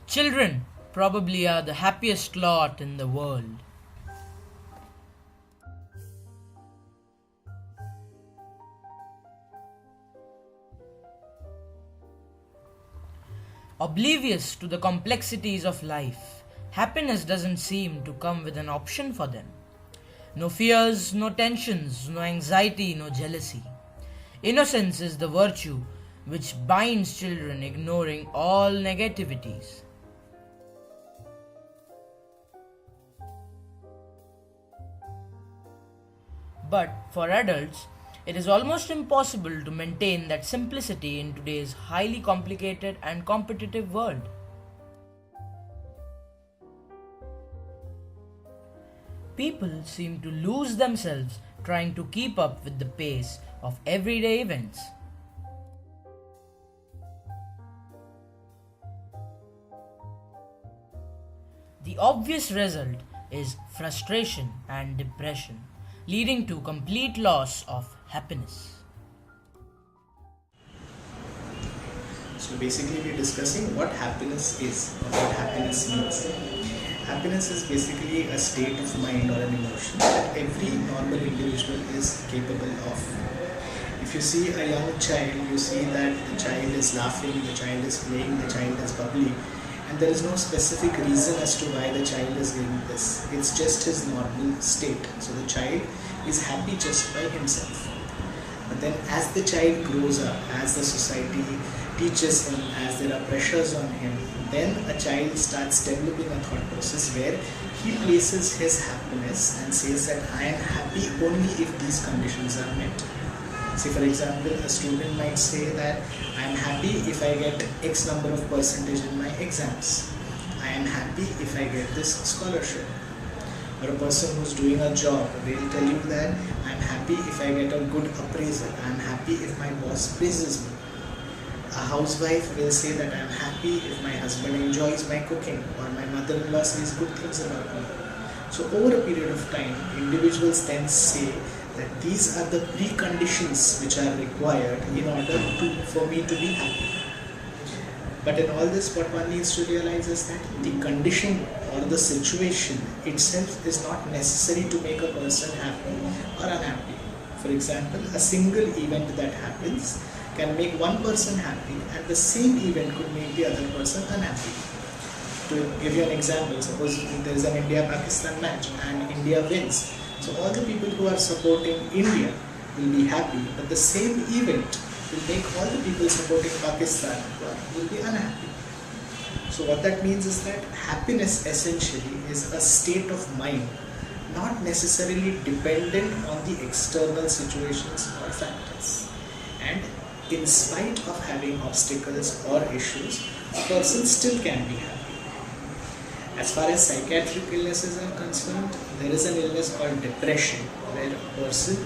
Children probably are the happiest lot in the world. Oblivious to the complexities of life, happiness doesn't seem to come with an option for them. No fears, no tensions, no anxiety, no jealousy. Innocence is the virtue which binds children, ignoring all negativities. But for adults, it is almost impossible to maintain that simplicity in today's highly complicated and competitive world. People seem to lose themselves trying to keep up with the pace of everyday events. The obvious result is frustration and depression, leading to complete loss of happiness. So basically we're discussing what happiness is or what happiness means. Happiness is basically a state of mind or an emotion that every normal individual is capable of. If you see a young child, you see that the child is laughing, the child is playing, the child is bubbly, and there is no specific reason as to why the child is doing this. It's just his normal state. So the child is happy just by himself. But then as the child grows up, as the society teaches him, as there are pressures on him, then a child starts developing a thought process where he places his happiness and says that I am happy only if these conditions are met. Say for example, a student might say that I am happy if I get X number of percentage in my exams. I am happy if I get this scholarship. Or a person who's doing a job, they will tell you that I am happy if I get a good appraisal. I am happy if my boss praises me. A housewife will say that I am happy if my husband enjoys my cooking or my mother-in-law says good things about me. So over a period of time, individuals then say that these are the preconditions which are required in order for me to be happy. But in all this, what one needs to realize is that the condition or the situation itself is not necessary to make a person happy or unhappy. For example, a single event that happens can make one person happy and the same event could make the other person unhappy. To give you an example, suppose there is an India-Pakistan match and India wins. So all the people who are supporting India will be happy, but the same event will make all the people supporting Pakistan will be unhappy. So what that means is that happiness essentially is a state of mind, not necessarily dependent on the external situations or factors. And in spite of having obstacles or issues, a person still can be happy. As far as psychiatric illnesses are concerned, there is an illness called depression where a person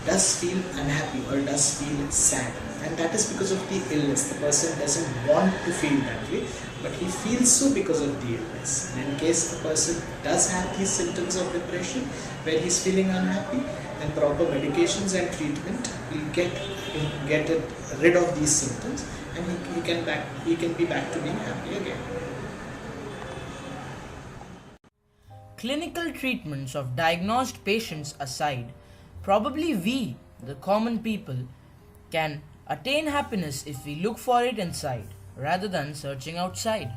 does feel unhappy or does feel sad, and that is because of the illness. The person doesn't want to feel that way, but he feels so because of the illness. And in case a person does have these symptoms of depression where he is feeling unhappy, then proper medications and treatment will get rid of these symptoms, and he can be back to being happy again. Clinical treatments of diagnosed patients aside, probably we, the common people, can attain happiness if we look for it inside rather than searching outside.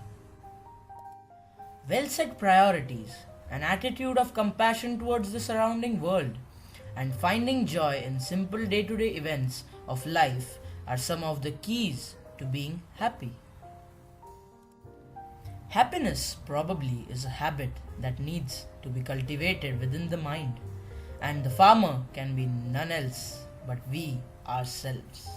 Well set priorities, an attitude of compassion towards the surrounding world, and finding joy in simple day-to-day events of life are some of the keys to being happy. Happiness probably is a habit that needs to be cultivated within the mind, and the farmer can be none else but we ourselves.